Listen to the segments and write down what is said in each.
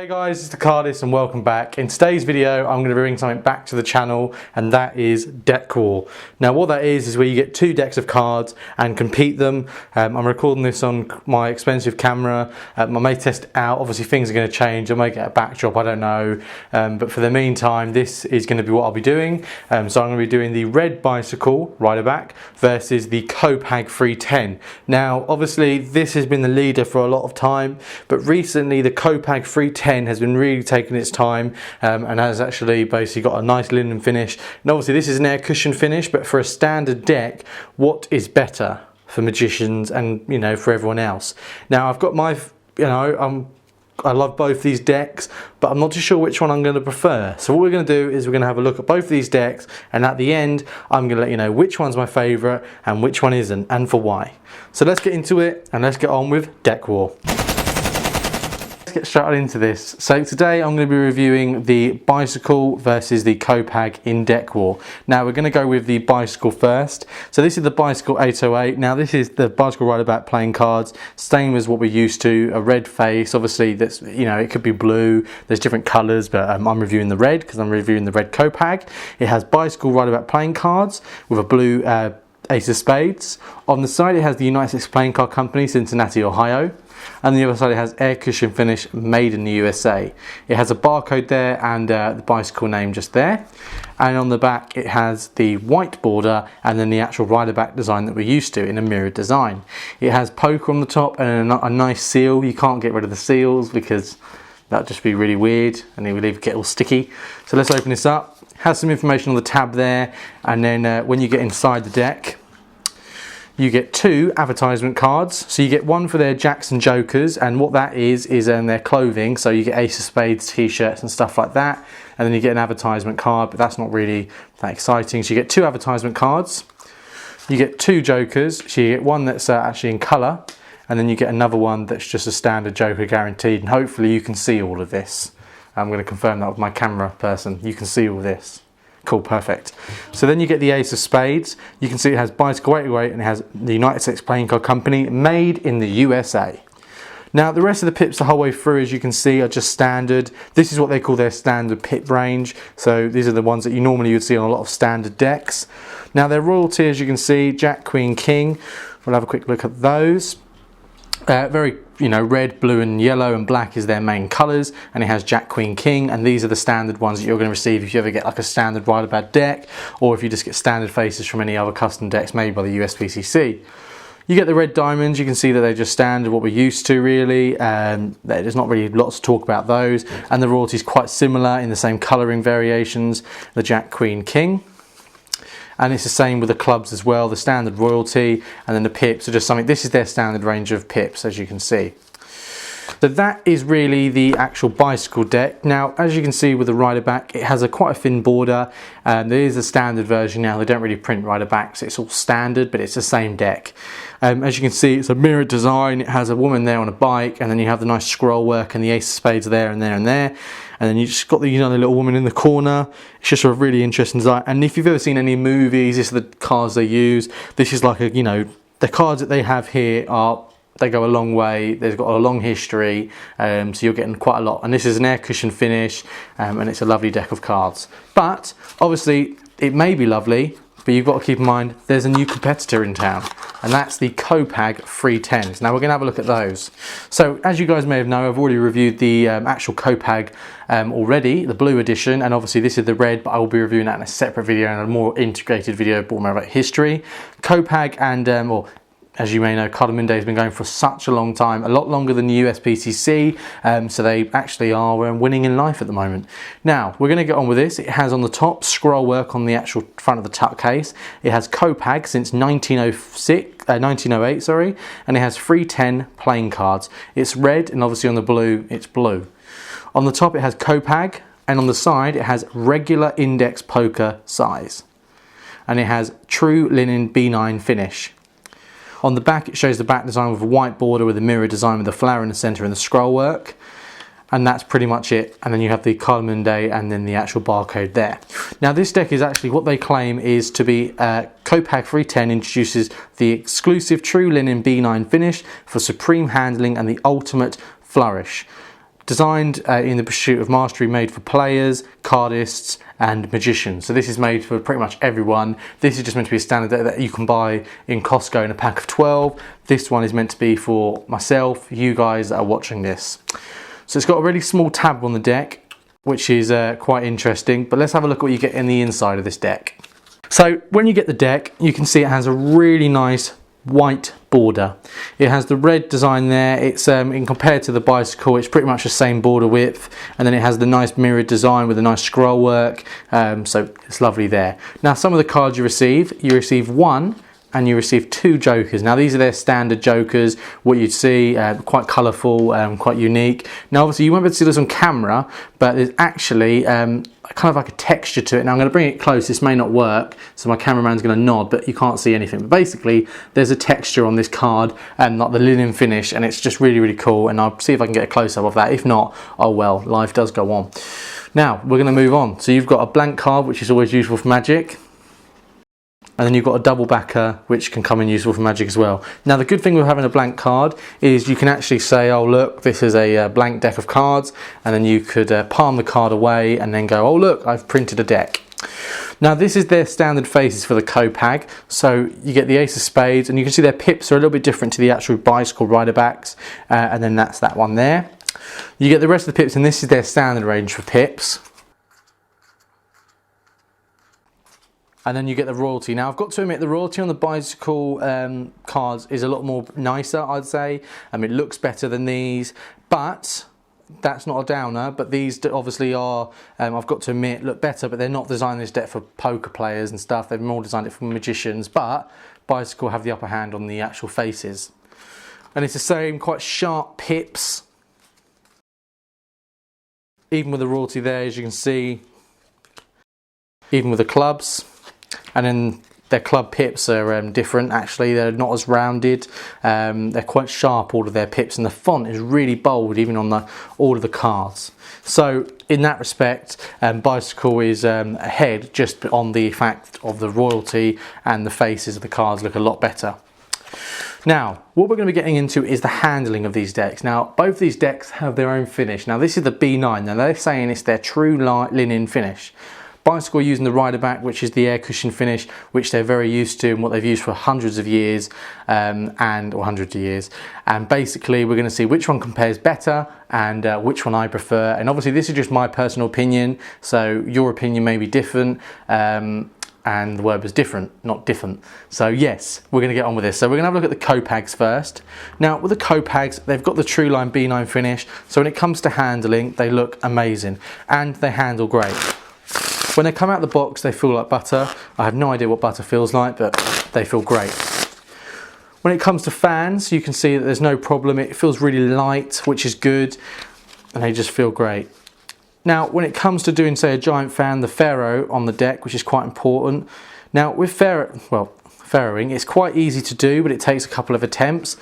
Hey guys, it's Thecardists and welcome back. In today's video I'm going to bring something back to the channel, and that is deck war. Now what that is where you get two decks of cards and compete them. I'm recording this on my expensive camera. I may test it out, obviously things are going to change, I may get a backdrop, I don't know, but for the meantime this is going to be what I'll be doing. So I'm going to be doing the red bicycle rider back versus the Copag 310. Now obviously this has been the leader for a lot of time, but recently the Copag 310 has been really taking its time and has actually basically got a nice linen finish. And obviously this is an air cushion finish, but for a standard deck, what is better for magicians and for everyone else? Now I've got my, I love both these decks, but I'm not too sure which one I'm going to prefer. So what we're going to do is we're going to have a look at both of these decks, and at the end I'm going to let you know which one's my favourite and which one isn't, and for why. So let's get into it and let's get on with deck war. Get started into this. So today I'm going to be reviewing the bicycle versus the Copag in deck war. Now we're going to go with the bicycle first. So this is the bicycle 808. Now this is the bicycle rider back playing cards, same as what we're used to. A red face, obviously that's it could be blue, there's different colors, but I'm reviewing the red because I'm reviewing the red Copag. It has bicycle rider back playing cards with a blue ace of spades. On the side it has the United States Playing Card Company, Cincinnati, Ohio. And the other side it has air cushion finish, made in the USA. It has a barcode there and the bicycle name just there. And on the back it has the white border and then the actual rider back design that we're used to in a mirrored design. It has poker on the top and a nice seal. You can't get rid of the seals because that'd just be really weird and it would get all sticky. So let's open this up. It has some information on the tab there, and then when you get inside the deck, you get two advertisement cards. So you get one for their jacks and jokers, and what that is their clothing. So you get ace of spades t-shirts and stuff like that, and then you get an advertisement card, but that's not really that exciting. So you get two advertisement cards, you get two jokers, so you get one that's actually in colour, and then you get another one that's just a standard joker guaranteed, and hopefully you can see all of this. I'm going to confirm that with my camera person, you can see all this. Cool, perfect. So then you get the ace of spades. You can see it has bicycle 808 and it has the United States Playing Card Company, made in the USA. Now the rest of the pips the whole way through, as you can see, are just standard. This is what they call their standard pip range. So these are the ones that you normally would see on a lot of standard decks. Now their royalty, as you can see, Jack, Queen, King. We'll have a quick look at those. Very, red, blue and yellow and black is their main colours, and it has Jack, Queen, King, and these are the standard ones that you're going to receive if you ever get like a standard rider back deck, or if you just get standard faces from any other custom decks made by the USPCC. You get the red diamonds. You can see that they're just standard, what we're used to really. There's not really lots to talk about those, and the royalty is quite similar in the same colouring variations, the Jack, Queen, King. And it's the same with the clubs as well, the standard royalty, and then the pips are just something. This is their standard range of pips, as you can see. So that is really the actual bicycle deck. Now, as you can see with the rider back, it has quite a thin border. There is a standard version now. They don't really print rider backs. It's all standard, but it's the same deck. As you can see, it's a mirrored design. It has a woman there on a bike, and then you have the nice scroll work and the ace of spades there and there and there. And then you just got the the little woman in the corner. It's just a really interesting design. And if you've ever seen any movies, this is the cards they use. This is like the cards that they have here they go a long way. They've got a long history, so you're getting quite a lot. And this is an air cushion finish, and it's a lovely deck of cards. But obviously, it may be lovely, but you've got to keep in mind there's a new competitor in town, and that's the Copag 310s. Now we're going to have a look at those. So as you guys may have known, I've already reviewed the actual Copag already, the blue edition, and obviously this is the red, but I will be reviewing that in a separate video and a more integrated video more about history. Copag and as you may know, Card Monday has been going for such a long time, a lot longer than the USPCC, so they actually are winning in life at the moment. Now, we're going to get on with this. It has on the top scroll work on the actual front of the tuck case. It has Copag since 1908, sorry, and it has 310 playing cards. It's red, and obviously on the blue, it's blue. On the top, it has Copag, and on the side, it has regular index poker size. And it has true linen B9 finish. On the back it shows the back design with a white border with a mirror design with the flower in the centre and the scroll work. And that's pretty much it. And then you have the Card Monday and then the actual barcode there. Now this deck is actually what they claim is to be Copag 310 introduces the exclusive true linen B9 finish for supreme handling and the ultimate flourish. Designed in the pursuit of mastery, made for players, cardists and magicians. So this is made for pretty much everyone. This is just meant to be a standard that you can buy in Costco in a pack of 12. This one is meant to be for myself, you guys that are watching this. So it's got a really small tab on the deck, which is quite interesting. But let's have a look at what you get in the inside of this deck. So when you get the deck, you can see it has a really nice white border. It has the red design there. It's in compared to the bicycle, it's pretty much the same border width, and then it has the nice mirrored design with a nice scroll work, so it's lovely there. Now some of the cards you receive one and you receive two jokers. Now these are their standard jokers, what you'd see, quite colourful, quite unique. Now obviously you won't be able to see this on camera, but there's actually kind of like a texture to it. Now I'm going to bring it close, this may not work, so my cameraman's going to nod, but you can't see anything. But basically there's a texture on this card and like the linen finish, and it's just really, really cool, and I'll see if I can get a close-up of that. If not, oh well, life does go on. Now we're going to move on. So you've got a blank card, which is always useful for Magic. And then you've got a double backer, which can come in useful for Magic as well. Now the good thing with having a blank card is you can actually say, oh look, this is a blank deck of cards, and then you could palm the card away and then go, oh look, I've printed a deck. Now this is their standard faces for the Copag. So you get the Ace of Spades, and you can see their pips are a little bit different to the actual bicycle rider backs, and then that's that one there. You get the rest of the pips, and this is their standard range for pips. And then you get the royalty. Now I've got to admit, the royalty on the bicycle cards is a lot more nicer, I'd say. It looks better than these, but that's not a downer. But these obviously are, I've got to admit, look better, but they're not designing this deck for poker players and stuff. They've more designed it for magicians, but bicycle have the upper hand on the actual faces. And it's the same, quite sharp pips. Even with the royalty there, as you can see, even with the clubs. And then their club pips are different, actually. They're not as rounded. They're quite sharp, all of their pips, and the font is really bold even on all of the cards. So in that respect, bicycle is ahead just on the fact of the royalty, and the faces of the cards look a lot better. Now, what we're going to be getting into is the handling of these decks. Now, both these decks have their own finish. Now, this is the B9. Now, they're saying it's their true linen finish. Bicycle using the rider back, which is the air cushion finish, which they're very used to and what they've used for hundreds of years, or hundreds of years. And basically, we're going to see which one compares better and which one I prefer. And obviously, this is just my personal opinion, so your opinion may be different. And the word was different, not different. So yes, we're going to get on with this. So we're going to have a look at the Copags first. Now with the Copags, they've got the True Line B9 finish. So when it comes to handling, they look amazing and they handle great. When they come out of the box, they feel like butter. I have no idea what butter feels like, but they feel great. When it comes to fans, you can see that there's no problem. It feels really light, which is good, and they just feel great. Now, when it comes to doing, say, a giant fan, the Pharaoh on the deck, which is quite important. Now, with Pharaohing, it's quite easy to do, but it takes a couple of attempts,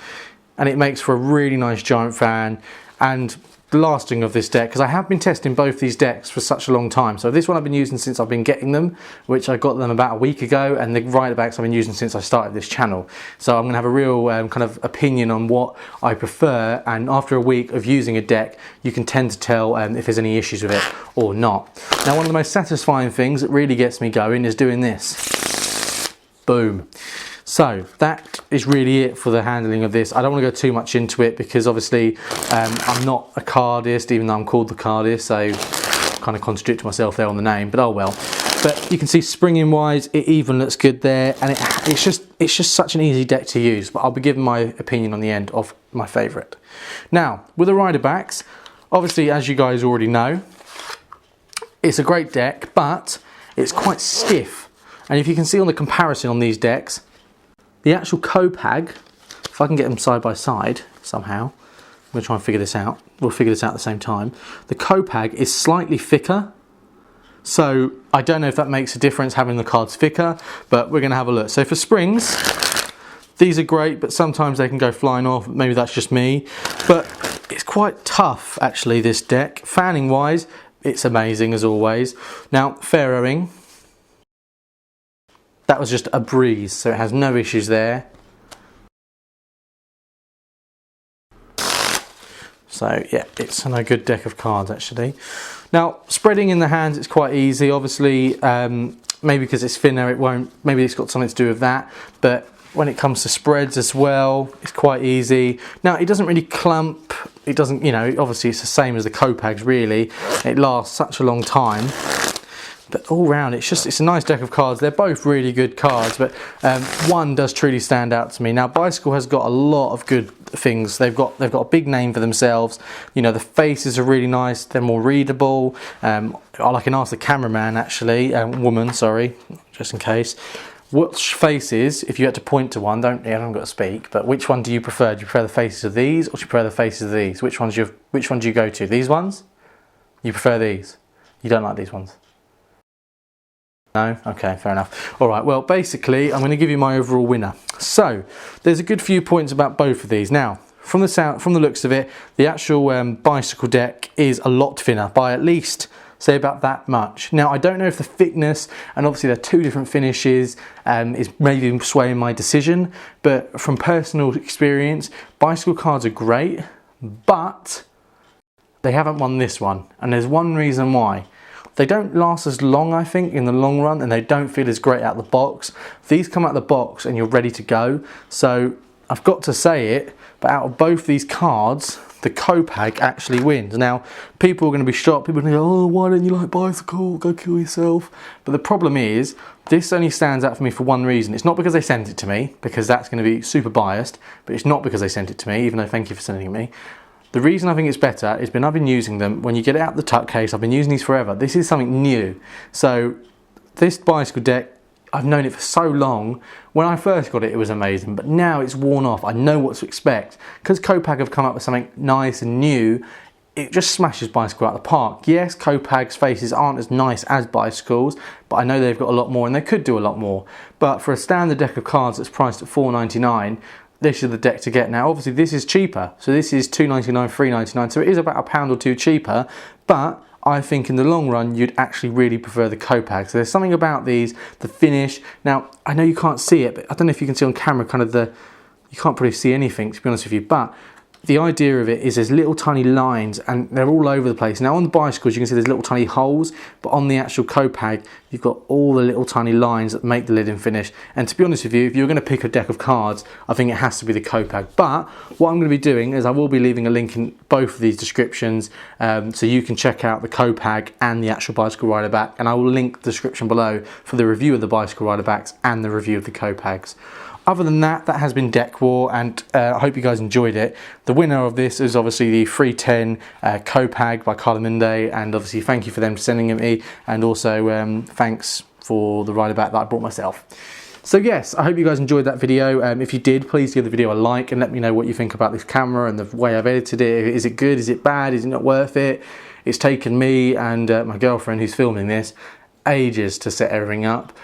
and it makes for a really nice giant fan. And the lasting of this deck, because I have been testing both these decks for such a long time. So this one I've been using since I've been getting them, which I got them about a week ago, and the rider backs I've been using since I started this channel. So I'm going to have a real kind of opinion on what I prefer, and after a week of using a deck, you can tend to tell if there's any issues with it or not. Now, one of the most satisfying things that really gets me going is doing this. Boom. So that is really it for the handling of this. I don't want to go too much into it because obviously I'm not a cardist, even though I'm called the Cardist, so I kind of contradict myself there on the name, but oh well. But you can see springing wise, it even looks good there, and it's just such an easy deck to use. But I'll be giving my opinion on the end of my favourite. Now with the rider backs, obviously as you guys already know, it's a great deck, but it's quite stiff. And if you can see on the comparison on these decks, the actual Copag, if I can get them side by side somehow, I'm going to try and figure this out. We'll figure this out at the same time. The Copag is slightly thicker. So I don't know if that makes a difference having the cards thicker, but we're going to have a look. So for springs, these are great, but sometimes they can go flying off. Maybe that's just me. But it's quite tough, actually, this deck. Fanning wise, it's amazing as always. Now, Pharaohing, that was just a breeze, so it has no issues there. So yeah, it's a good deck of cards actually. Now, spreading in the hands, it's quite easy. Obviously, maybe because it's thinner, it won't, maybe it's got something to do with that. But when it comes to spreads as well, it's quite easy. Now, it doesn't really clump. It doesn't, you know, obviously it's the same as the Copags really. It lasts such a long time. But all round, it's a nice deck of cards. They're both really good cards, but one does truly stand out to me. Now, Bicycle has got a lot of good things. They've got a big name for themselves. You know, the faces are really nice. They're more readable. I can ask the cameraman actually, woman, sorry, just in case. Which faces, if you had to point to one, I haven't got to speak, but which one do you prefer? Do you prefer the faces of these, or do you prefer the faces of these? Which one do you go to? These ones? You prefer these? You don't like these ones? No? Okay, fair enough. Alright, well basically I'm going to give you my overall winner. So, there's a good few points about both of these. Now, from the looks of it, the actual Bicycle deck is a lot thinner by at least, say, about that much. Now, I don't know if the thickness, and obviously they're two different finishes, is maybe swaying my decision, but from personal experience, Bicycle cards are great, but they haven't won this one, and there's one reason why. They don't last as long, I think, in the long run, and they don't feel as great out the box. These come out the box and you're ready to go. So I've got to say it, but out of both these cards, the Copag actually wins. Now, people are going to be shocked. People are going to go, oh, why don't you like Bicycle? Go kill yourself. But the problem is, this only stands out for me for one reason. It's not because they sent it to me, because that's going to be super biased, but it's not because they sent it to me, even though thank you for sending it to me. The reason I think it's better is I've been using them. When you get it out the tuck case, I've been using these forever. This is something new. So this Bicycle deck, I've known it for so long. When I first got it, it was amazing, but now it's worn off. I know what to expect. Because Copag have come up with something nice and new, it just smashes Bicycle out of the park. Yes, Copag's faces aren't as nice as Bicycle's, but I know they've got a lot more and they could do a lot more. But for a standard deck of cards that's priced at $4.99, this is the deck to get. Now, obviously, this is cheaper. So this is $2.99, $3.99. So it is about a pound or two cheaper. But I think in the long run, you'd actually really prefer the Copag. So there's something about these, the finish. Now, I know you can't see it, but I don't know if you can see on camera kind of you can't probably see anything, to be honest with you. But the idea of it is there's little tiny lines and they're all over the place. Now on the Bicycles you can see there's little tiny holes, but on the actual Copag you've got all the little tiny lines that make the lid and finish. And to be honest with you, if you're going to pick a deck of cards, I think it has to be the Copag. But what I'm going to be doing is I will be leaving a link in both of these descriptions, so you can check out the Copag and the actual Bicycle Rider back, and I will link the description below for the review of the Bicycle Rider backs and the review of the Copags. Other than that, that has been Deck War, and I hope you guys enjoyed it. The winner of this is obviously the 310 Copag by Carlamunde, and obviously thank you for them sending it me, and also thanks for the rider back that I bought myself. So yes, I hope you guys enjoyed that video. If you did, please give the video a like and let me know what you think about this camera and the way I've edited it. Is it good? Is it bad? Is it not worth it? It's taken me and my girlfriend who's filming this ages to set everything up.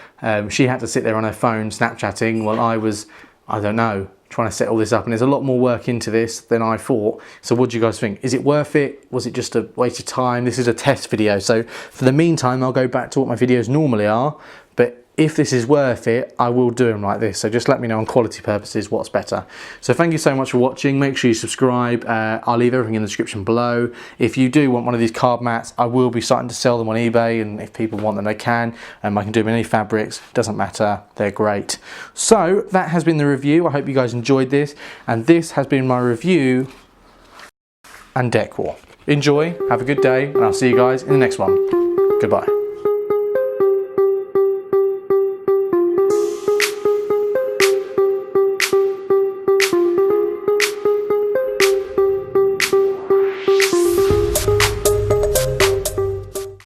She had to sit there on her phone Snapchatting while I was, I don't know, trying to set all this up, and there's a lot more work into this than I thought. So what do you guys think? Is it worth it? Was it just a waste of time? This is a test video, so for the meantime I'll go back to what my videos normally are, but if this is worth it, I will do them like this. So just let me know on quality purposes what's better. So thank you so much for watching. Make sure you subscribe. I'll leave everything in the description below. If you do want one of these card mats, I will be starting to sell them on eBay, and if people want them, they can. I can do them in any fabrics. Doesn't matter. They're great. So that has been the review. I hope you guys enjoyed this. And this has been my review and Deck War. Enjoy. Have a good day. And I'll see you guys in the next one. Goodbye.